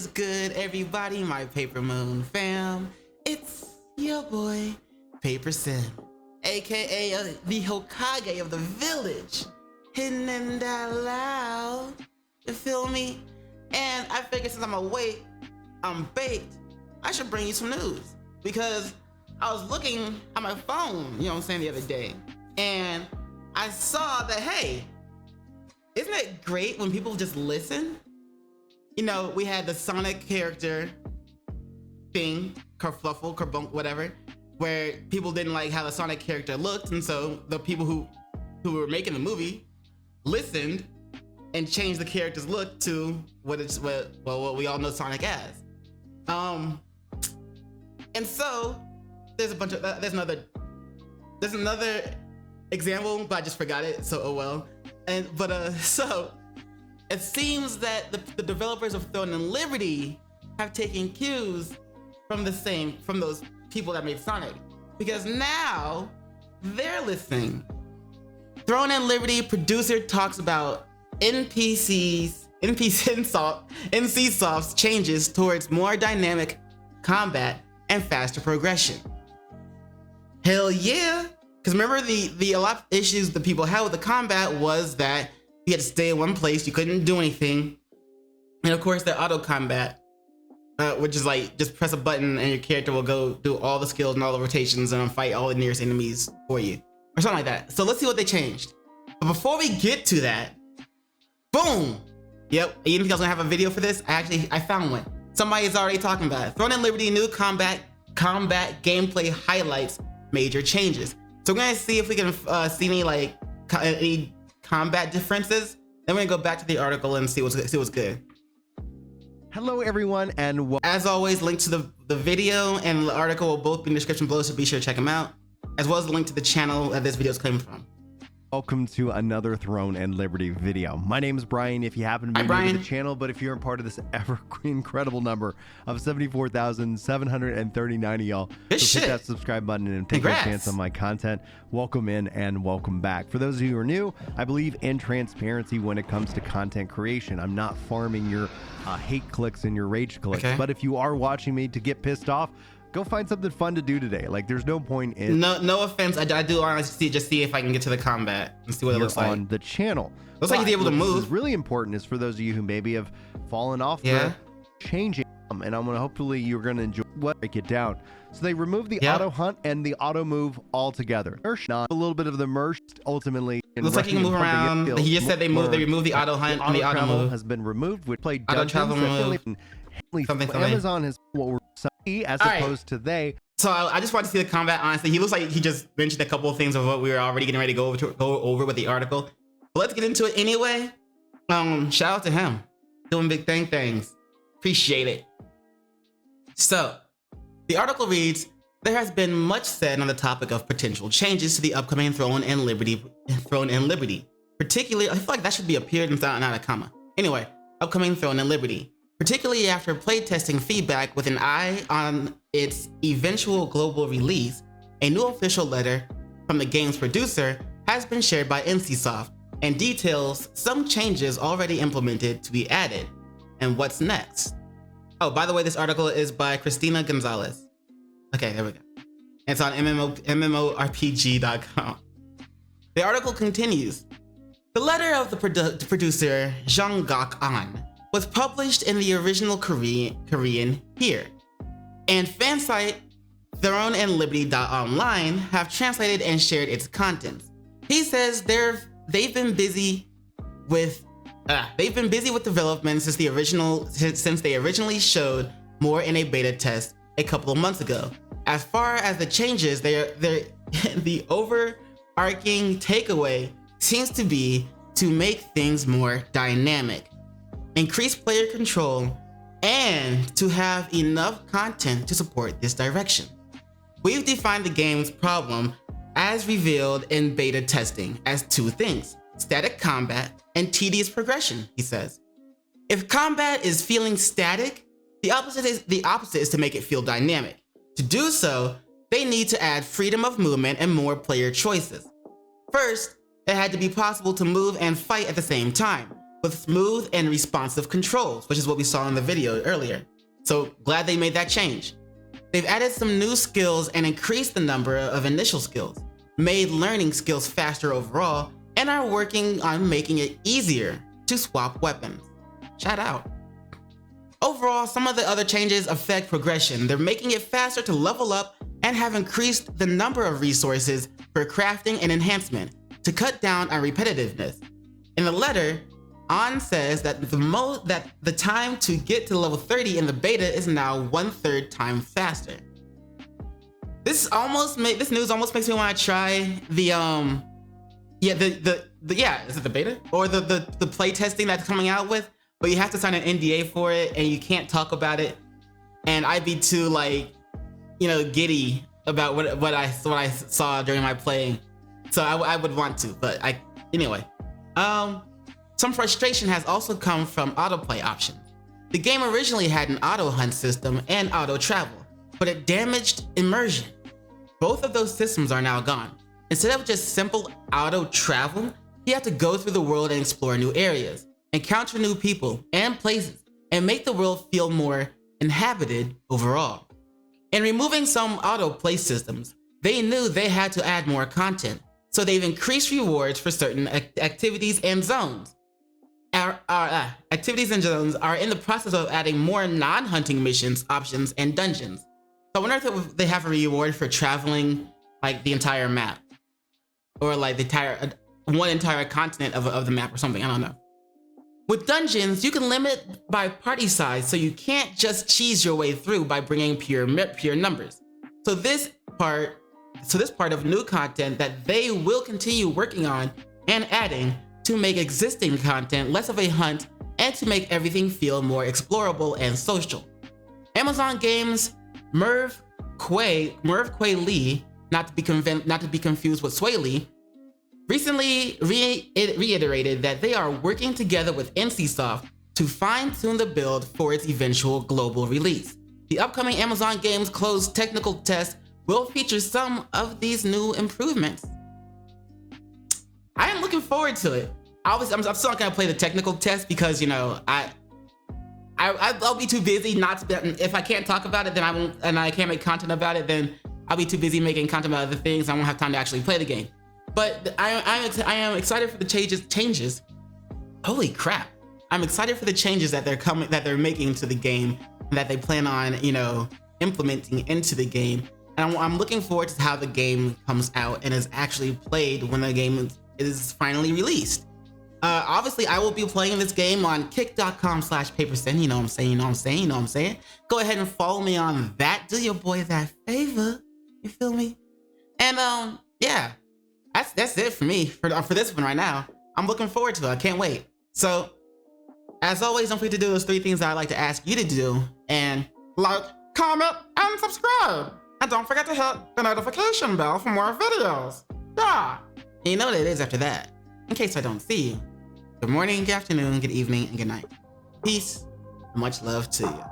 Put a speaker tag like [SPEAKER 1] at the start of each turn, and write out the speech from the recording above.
[SPEAKER 1] is good, everybody? My Paper Moon fam. It's your boy, PaperSin, aka the Hokage of the village. Hidden and that loud. You feel me? And I figured since I'm awake, I'm baked, I should bring you some news. Because I was looking at my phone, you know what I'm saying, the other day. And I saw that, hey, isn't it great when people just listen? You know, we had the Sonic character thing, kerfluffle, kerbunk, whatever, where people didn't like how the Sonic character looked, and so the people who were making the movie listened and changed the character's look to what we all know Sonic as. And so there's there's another example, but I just forgot it, so oh well. So it seems that the developers of Throne and Liberty have taken cues from those people that made Sonic, because now they're listening. Throne and Liberty producer talks about NCSoft's changes towards more dynamic combat and faster progression. Hell yeah! Because remember, the a lot of issues that people had with the combat was that you had to stay in one place, you couldn't do anything. And of course, the auto combat, which is like just press a button and your character will go do all the skills and all the rotations and fight all the nearest enemies for you, or something like that. So let's see what they changed. But before we get to that, boom! Yep, you didn't think I was gonna have a video for this? I found one. Somebody's already talking about it. Throne and Liberty new combat gameplay highlights major changes. So we're gonna see if we can see any combat differences. Then we're gonna go back to the article and see what's good.
[SPEAKER 2] Hello everyone, and
[SPEAKER 1] as always, link to the video and the article will both be in the description below, so be sure to check them out, as well as the link to the channel that this video is coming from.
[SPEAKER 2] welcome to another Throne and Liberty video. My name is Brian, if you happen to be new to the channel, but if you're a part of this incredible number of 74,739 of y'all, so hit that subscribe button and take a chance on my content. Welcome in and welcome back. For those of you who are new, I believe in transparency when it comes to content creation. I'm not farming your hate clicks and your rage clicks, but if you are watching me to get pissed off, go find something fun to do today. Like, there's no point in...
[SPEAKER 1] No offense, I do honestly just see if I can get to the combat and see what it looks like.
[SPEAKER 2] On the channel.
[SPEAKER 1] Looks like you're able to move.
[SPEAKER 2] What is really important is for those of you who maybe have fallen off the changing, and I'm gonna hopefully you're gonna enjoy what break it down. So they removed the auto hunt and the auto move altogether. Not a little bit of the merge ultimately.
[SPEAKER 1] Looks like you can move around. He just said they removed the auto hunt and the auto move
[SPEAKER 2] has been removed. We played
[SPEAKER 1] auto travel move. Something.
[SPEAKER 2] Amazon has what we're as opposed to they.
[SPEAKER 1] So I just wanted to see the combat. Honestly, he looks like he just mentioned a couple of things of what we were already getting ready to go over with the article. But let's get into it anyway. Shout out to him, doing big things. Appreciate it. So the article reads: there has been much said on the topic of potential changes to the upcoming Throne and Liberty. Particularly, I feel like that should be a period and not a comma. Anyway, upcoming Throne and Liberty. Particularly after playtesting feedback with an eye on its eventual global release, a new official letter from the game's producer has been shared by NCSoft and details some changes already implemented to be added and what's next. Oh, by the way, this article is by Christina Gonzalez. Okay, there we go. It's on MMORPG.com. The article continues. The letter of the producer, Jang-gak An, was published in the original Korean here, and fansite Throne and Liberty.online have translated and shared its contents. He says they've been busy with development since they originally showed more in a beta test a couple of months ago. As far as the changes, the overarching takeaway seems to be to make things more dynamic, increase player control, and to have enough content to support this direction. We've defined the game's problem as revealed in beta testing as two things: static combat and tedious progression, he says. If combat is feeling static, the opposite is to make it feel dynamic. To do so, they need to add freedom of movement and more player choices. First, it had to be possible to move and fight at the same time. with smooth and responsive controls, which is what we saw in the video earlier. So glad they made that change. They've added some new skills and increased the number of initial skills, made learning skills faster overall, and are working on making it easier to swap weapons. Shout out. Overall, some of the other changes affect progression. They're making it faster to level up and have increased the number of resources for crafting and enhancement to cut down on repetitiveness. In the letter, ON says that the time to get to level 30 in the beta is now 1/3 time faster. This news almost makes me want to try the is it the beta or the play testing that's coming out with? But you have to sign an NDA for it, and you can't talk about it. And I'd be too giddy about what I saw during my playing, so I would want to. But anyway. Some frustration has also come from autoplay options. The game originally had an auto hunt system and auto travel, but it damaged immersion. Both of those systems are now gone. Instead of just simple auto travel, you have to go through the world and explore new areas, encounter new people and places, and make the world feel more inhabited overall. In removing some auto play systems, they knew they had to add more content, so they've increased rewards for certain activities and zones. Activities and zones are in the process of adding more non-hunting missions, options, and dungeons. So I wonder if they have a reward for traveling like the entire map, or like the one entire continent of the map or something. I don't know. With dungeons, you can limit by party size, so you can't just cheese your way through by bringing pure numbers. So this part of new content that they will continue working on and adding to make existing content less of a hunt and to make everything feel more explorable and social. Amazon Games' Merv Quay Lee, not to be confused with Sway Lee, recently reiterated that they are working together with NCSoft to fine-tune the build for its eventual global release. The upcoming Amazon Games closed technical test will feature some of these new improvements. I am looking forward to it. I'm still not gonna play the technical test because I'll be too busy not to. If I can't talk about it, then I won't, and I can't make content about it, then I'll be too busy making content about other things. I won't have time to actually play the game. But I am excited for the changes. Holy crap! I'm excited for the changes that they're making to the game, and that they plan on implementing into the game. And I'm looking forward to how the game comes out and is actually played when the game is finally released. Obviously, I will be playing this game on kick.com/PaperSin. You know what I'm saying? Go ahead and follow me on that. Do your boy that favor. You feel me? And yeah, that's it for me for this one right now. I'm looking forward to it. I can't wait. So, as always, don't forget to do those 3 things that I like to ask you to do. And like, comment, and subscribe. And don't forget to hit the notification bell for more videos. Yeah. And you know what it is after that. In case I don't see you. Good morning, good afternoon, good evening, and good night. Peace, and much love to you.